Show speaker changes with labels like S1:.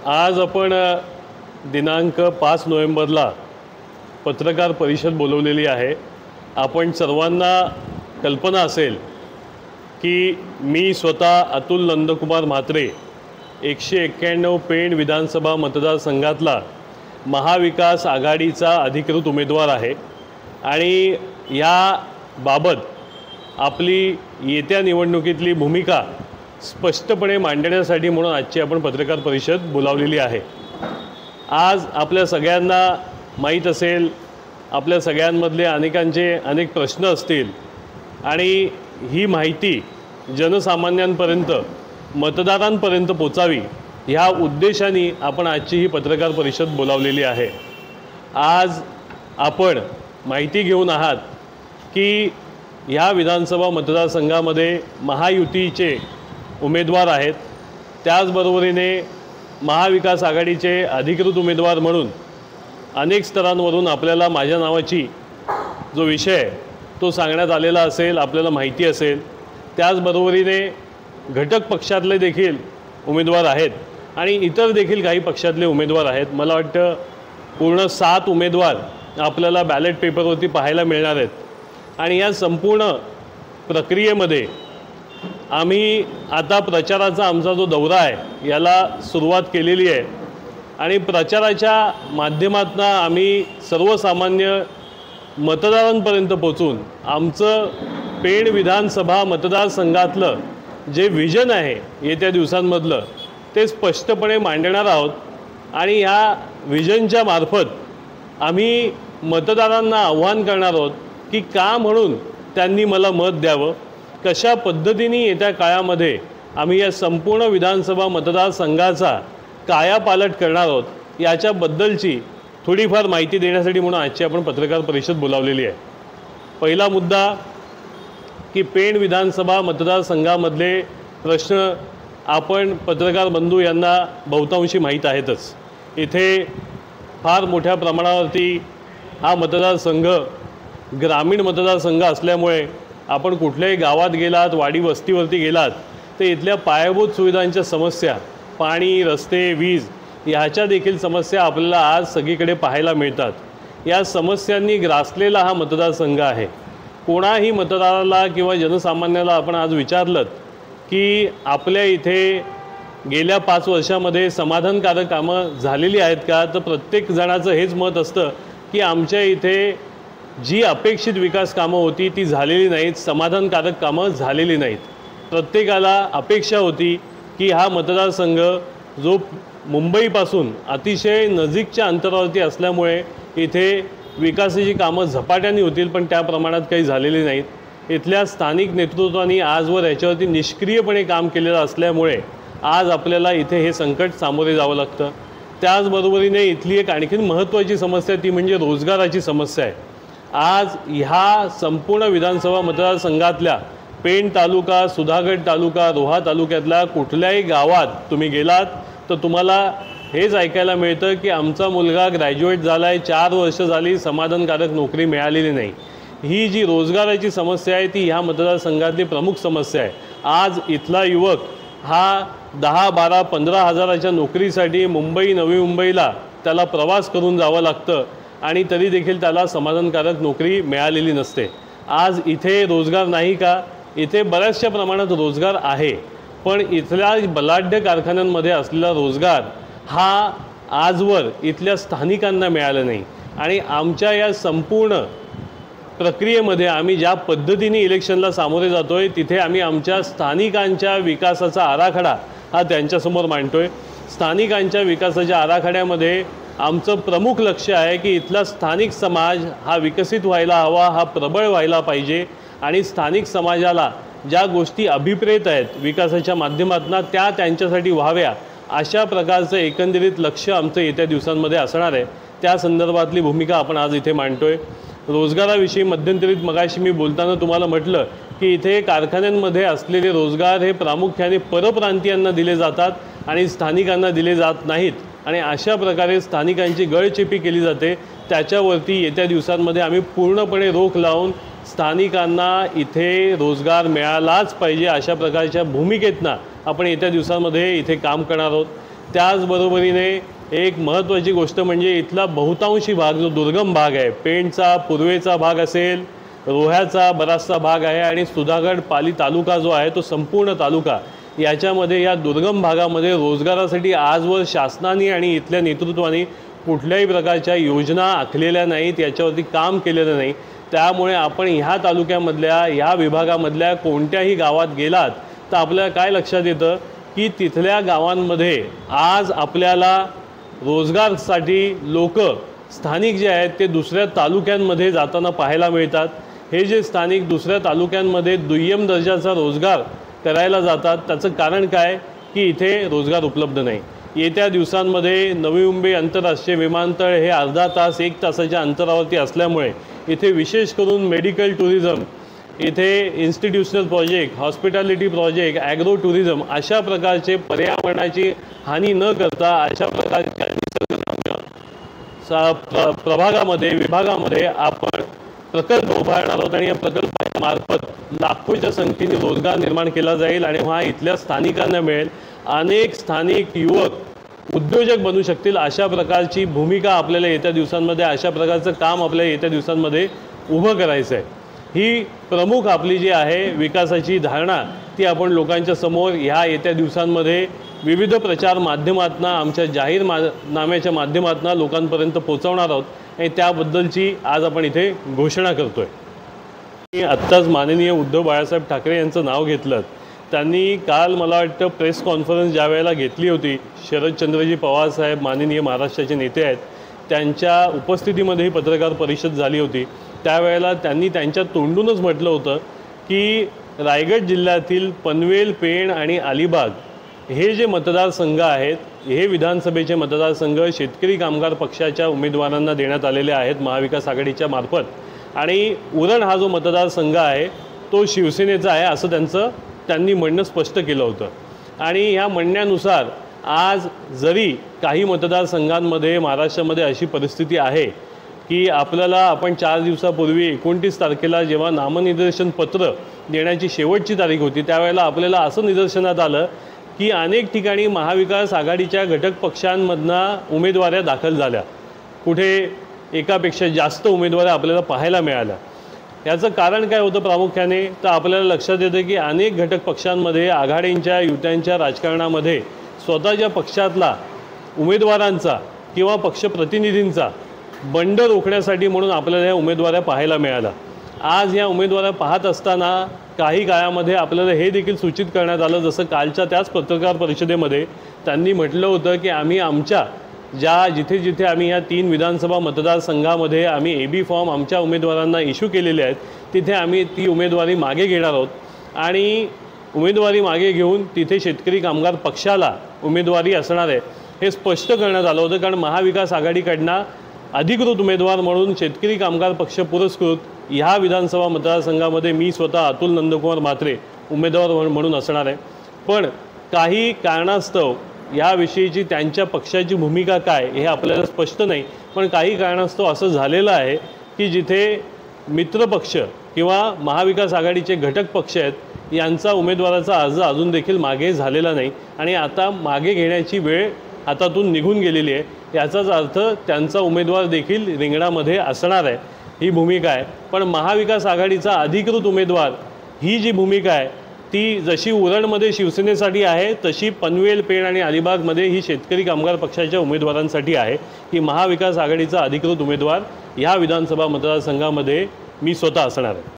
S1: आज आपण दिनांक 5 नोव्हेंबरला पत्रकार परिषद बोलवलेली आहे। आपण सर्वांना कल्पना असेल की मी स्वतः अतुल नंदकुमार म्हात्रे 191 पेण विधानसभा मतदारसंघातला महाविकास आघाडीचा अधिकृत उमेदवार आहे आणि या बाबत आपली येत्या निवडणुकीतली भूमिका स्पष्टपणे मांडण्यासाठी म्हणून आजची आपण पत्रकार परिषद बोलावलेली आहे। आज आपल्या सगळ्यांना माहीत असेल, आपल्या सगळ्यांमधले अनेकांचे अनेक प्रश्न असतील आणि ही माहिती जनसामान्यांपर्यंत मतदारांपर्यंत पोचावी ह्या उद्देशाने आपण आजची ही पत्रकार परिषद बोलावलेली आहे। आज आपण माहिती घेऊन आहात की ह्या विधानसभा मतदारसंघामध्ये महायुतीचे उमेदवार आहेत, त्याचबरोबरीने महाविकास आघाडीचे अधिकृत उमेदवार म्हणून अनेक स्तरांवरून आपल्याला माझ्या नावाची जो विषय तो सांगण्यात आलेला असेल, आपल्याला माहिती असेल। त्याचबरोबरीने घटक पक्षातले देखील उमेदवार आहेत आणि इतर देखील काही पक्षातले उमेदवार आहेत। मला वाटतं पूर्ण 7 उमेदवार आपल्याला बॅलेट पेपरवरती पाहायला मिळणार आहेत आणि या संपूर्ण प्रक्रियेमध्ये आम्ही आता प्रचाराचा आमचा जो दौरा आहे याला सुरुवात केलेली आहे आणि प्रचाराच्या माध्यमातून आम्ही सर्वसामान्य मतदारांपर्यंत पोहोचून आमचं पेण विधानसभा मतदारसंघातलं जे विजन आहे येत्या दिवसांमधलं ते स्पष्टपणे मांडणार आहोत आणि ह्या विजनच्या मार्फत आम्ही मतदारांना आव्हान करणार आहोत की का म्हणून त्यांनी मला मत द्यावं, कशा पद्धतीने येत्या काळामध्ये आम्ही या संपूर्ण विधानसभा मतदारसंघाचा कायापालट करणार आहोत याच्याबद्दलची थोडीफार माहिती देण्यासाठी म्हणून आजची आपण पत्रकार परिषद बोलावलेली आहे। पहिला मुद्दा की पेण विधानसभा मतदारसंघामधले प्रश्न आपण पत्रकार बंधू यांना बहुतांशी माहीत आहेतच। इथे फार मोठ्या प्रमाणावरती हा मतदारसंघ ग्रामीण मतदारसंघ असल्यामुळे आपण कुठल्याही गावात गेलात, वाडी वस्तीवरती गेलात तर इथल्या पायाभूत सुविधांच्या समस्या, पाणी, रस्ते, वीज ह्याच्या देखील समस्या आपल्याला आज सगळीकडे पाहायला मिळतात। या समस्यांनी ग्रासलेला हा मतदारसंघ आहे। कोणाही मतदाराला किंवा जनसामान्याला आपण आज विचारलं की आपल्या इथे गेल्या 5 वर्षामध्ये समाधानकारक कामं झालेली आहेत का, तर प्रत्येक जणाचं हेच मत असतं की आमच्या इथे जी अपेक्षित विकास कामं होती ती झालेली नाहीत, समाधानकारक कामं झालेली नाहीत। प्रत्येकाला अपेक्षा होती की हा मतदारसंघ जो मुंबईपासून अतिशय नजीकच्या अंतरावरती असल्यामुळे इथे विकासाची कामं झपाट्याने होतील, पण त्या प्रमाणात काही झालेली नाहीत। इथल्या स्थानिक नेतृत्वाने आजवर याच्यावरती निष्क्रियपणे काम केलेलं असल्यामुळे आज आपल्याला इथे हे संकट सामोरे जावं लागतं। त्याचबरोबरीने इथली एक आणखीन महत्त्वाची समस्या ती म्हणजे रोजगाराची समस्या आहे। आज ह्या संपूर्ण विधानसभा मतदारसंघातल्या पेण तालुका, सुधागड तालुका, रोहा तालुक्यातल्या कुठल्याही गावात तुम्ही गेलात तर तुम्हाला हेच ऐकायला मिळतं की आमचा मुलगा ग्रॅज्युएट झाला आहे, 4 वर्ष झाली, समाधानकारक नोकरी मिळालेली नाही। ही जी रोजगाराची समस्या आहे ती ह्या मतदारसंघातली प्रमुख समस्या आहे। आज इथला युवक हा 10, 12, 15 हजाराच्या नोकरीसाठी मुंबई, नवी मुंबईला त्याला प्रवास करून जावं लागतं आणि तरी देखील त्याला समाधानकारक नोकरी मिळालेली नसते। आज इथे रोजगार नाही का? इथे बऱ्याचशा प्रमाणात रोजगार आहे, पण इथल्या बलाढ्य कारखान्यांमध्ये असलेला रोजगार हा आजवर इथल्या स्थानिकांना मिळाला नाही आणि आमच्या या संपूर्ण प्रक्रियेमध्ये आम्ही ज्या पद्धतीने इलेक्शनला सामोरे जातोय तिथे आम्ही आमच्या स्थानिकांच्या विकासाचा आराखडा हा त्यांच्यासमोर मांडतोय। स्थानिकांच्या विकासाच्या आराखड्यामध्ये आमचं प्रमुख लक्ष आहे की इथला स्थानिक समाज हा विकसित व्हायला हवा, हा प्रबळ व्हायला पाहिजे आणि स्थानिक समाजाला ज्या गोष्टी अभिप्रेत आहेत विकासाच्या माध्यमातून त्या त्यांच्यासाठी व्हाव्या अशा प्रकारचं एकंदरीत लक्ष आमचं येत्या दिवसांमध्ये असणार आहे। त्या संदर्भातली भूमिका आपण आज इथे मांडतोय। रोजगाराविषयी मध्यंतरीत मगाशी मी बोलताना तुम्हाला म्हटलं की इथे कारखान्यांमध्ये असलेले रोजगार हे प्रामुख्याने परप्रांतीयांना दिले जातात आणि स्थानिकांना दिले जात नाहीत आणि अशा प्रकारे स्थानिकांची गळचेपी केली जाते। त्याच्यावरती येत्या दिवसांमध्ये आम्ही पूर्णपणे रोख लावून स्थानिकांना इथे रोजगार मिळालाच पाहिजे अशा प्रकारच्या भूमिकेतनं आपण येत्या दिवसांमध्ये इथे काम करणार आहोत। त्याचबरोबरीने एक महत्त्वाची गोष्ट म्हणजे इथला बहुतांशी भाग जो दुर्गम भाग आहे, पेणचा पूर्वेचा भाग असेल, रोह्याचा बराचसा भाग आहे आणि सुधागड पाली तालुका जो आहे तो संपूर्ण तालुका, याच्यामध्ये या दुर्गम भागामध्ये रोजगारासाठी आजवर शासनाने आणि इथल्या नेतृत्वाने कुठल्याही प्रकारच्या योजना आखलेल्या नाहीत, याच्यावरती काम केलेलं नाही। त्यामुळे आपण ह्या तालुक्यामधल्या ह्या विभागामधल्या कोणत्याही गावात गेलात तर आपल्याला काय लक्षात येतं की तिथल्या गावांमध्ये आज आपल्याला रोजगारासाठी लोक स्थानिक जे आहेत ते दुसऱ्या तालुक्यांमध्ये जाताना पाहायला मिळतात। हे जे स्थानिक दुसऱ्या तालुक्यांमध्ये दुय्यम दर्जाचा रोजगार करायला जातात, त्याचं कारण काय की इथे रोजगार उपलब्ध नाही। येत्या दिवसांमध्ये नवी मुंबई आंतरराष्ट्रीय विमानतळ हे अर्धा तास 1 तासाच्या अंतरावरती असल्यामुळे इथे विशेष करून मेडिकल टुरिझम, इथे institutional project, hospitality project, agro tourism अशा प्रकारचे पर्यावरणाची हानी न करता अशा प्रकारच्या प्रभागामध्ये विभागामध्ये आपण प्रकल्प उभारणार आहोत आणि या प्रकल्पामार्फत लाखोच्या संख्येने रोजगार निर्माण केला जाईल आणि हा इथल्या स्थानिकांना मिळेल। अनेक स्थानिक युवक उद्योजक बनू शकतील अशा प्रकारची भूमिका आपल्याला येत्या दिवसांमध्ये, अशा प्रकारचं काम आपल्याला येत्या दिवसांमध्ये उभं करायचं आहे। ही प्रमुख आपली जी आहे विकासाची धारणा ती आपण लोकांच्या समोर ह्या येत्या दिवसांमध्ये विविध प्रचार माध्यमातून, आमच्या जाहीरनाम्याच्या माध्यमातून लोकांपर्यंत पोहोचवणार आहोत आणि त्याबद्दलची आज आपण इथे घोषणा करतोय। मी आत्ताच माननीय उद्धव बाळासाहेब ठाकरे यांचं नाव घेतलं। त्यांनी काल मला वाटतं प्रेस कॉन्फरन्स ज्या वेळेला घेतली होती, शरदचंद्रजी पवार साहेब माननीय महाराष्ट्राचे नेते आहेत, त्यांच्या उपस्थितीमध्ये पत्रकार परिषद झाली होती। त्यावेळेला त्यांनी त्यांच्या तोंडूनच म्हटलं होतं की रायगड जिल्ह्यातील पनवेल, पेण आणि अलिबाग हे जे मतदारसंघ आहेत, हे विधानसभेचे मतदारसंघ शेतकरी कामगार पक्षाच्या उमेदवारांना देण्यात आलेले आहेत महाविकास आघाडीच्या मार्फत, आणि उरण हा जो मतदारसंघ आहे तो शिवसेनेचा आहे असं त्यांनी म्हणणं स्पष्ट केलं होतं। आणि ह्या म्हणण्यानुसार आज जरी काही मतदारसंघांमध्ये महाराष्ट्रामध्ये अशी परिस्थिती आहे की आपण 4 दिवसापूर्वी 29 तारखेला जेव्हा नामनिर्देशन पत्र देण्याची शेवटची तारीख होती, त्यावेळेला आपल्याला असं निदर्शनात आलं की अनेक ठिकाणी महाविकास आघाडीच्या घटक पक्षांमधनं उमेदवाऱ्या दाखल झाल्या, कुठे एकापेक्षा जास्त उमेदवार आपल्याला पाहायला मिळाल्या। याचं कारण काय होतं प्रामुख्याने तर आपल्याला लक्षात येतं की अनेक घटक पक्षांमध्ये आघाडींच्या युत्यांच्या राजकारणामध्ये स्वतःच्या पक्षातला उमेदवारांचा किंवा पक्षप्रतिनिधींचा बंड रोखण्यासाठी म्हणून आपल्याला ह्या उमेदवाऱ्या पाहायला मिळाल्या। आज ह्या उमेदवाऱ्या पाहत असताना काही काळामध्ये आपल्याला हे देखील सूचित करण्यात आलं, जसं कालच्या त्याच पत्रकार परिषदेमध्ये त्यांनी म्हटलं होतं की आम्ही आमच्या जिथे जिथे आम्ही ह्या 3 विधानसभा मतदारसंघामध्ये आम्ही AB फॉर्म आमच्या उमेदवारांना इश्यू केलेले आहेत, तिथे आम्ही ती उमेदवारी मागे घेणार आहोत आणि उमेदवारी मागे घेऊन तिथे शेतकरी कामगार पक्षाला उमेदवारी असणार आहे हे स्पष्ट करण्यात आलं होतं। कारण महाविकास आघाडीकडनं अधिकृत उमेदवार म्हणून शेतकरी कामगार पक्ष पुरस्कृत ह्या विधानसभा मतदारसंघामध्ये मी स्वतः अतुल नंदकुमार म्हात्रे उमेदवार म्हणून असणार आहे। पण काही कारणास्तव याविषयीची त्यांच्या पक्षाची भूमिका काय हे आपल्याला स्पष्ट नाही, पण काही कारणास्तव असं झालेलं आहे की जिथे मित्रपक्ष किंवा महाविकास आघाडीचे घटक पक्ष आहेत यांचा उमेदवाराचा अर्ज अजून देखील मागे झालेला नाही आणि आता मागे घेण्याची वेळ हातातून निघून गेलेली आहे। याचाच अर्थ त्यांचा उमेदवार देखील रिंगणामध्ये असणार आहे, ही भूमिका आहे। पण महाविकास आघाडीचा अधिकृत उमेदवार ही जी भूमिका आहे ती जशी उरणमध्ये शिवसेनेसाठी आहे तशी पनवेल, पेण आणि अलिबागमध्ये ही शेतकरी कामगार पक्षाच्या उमेदवारांसाठी आहे की महाविकास आघाडीचा अधिकृत उमेदवार ह्या विधानसभा मतदारसंघामध्ये मी स्वतः असणार आहे।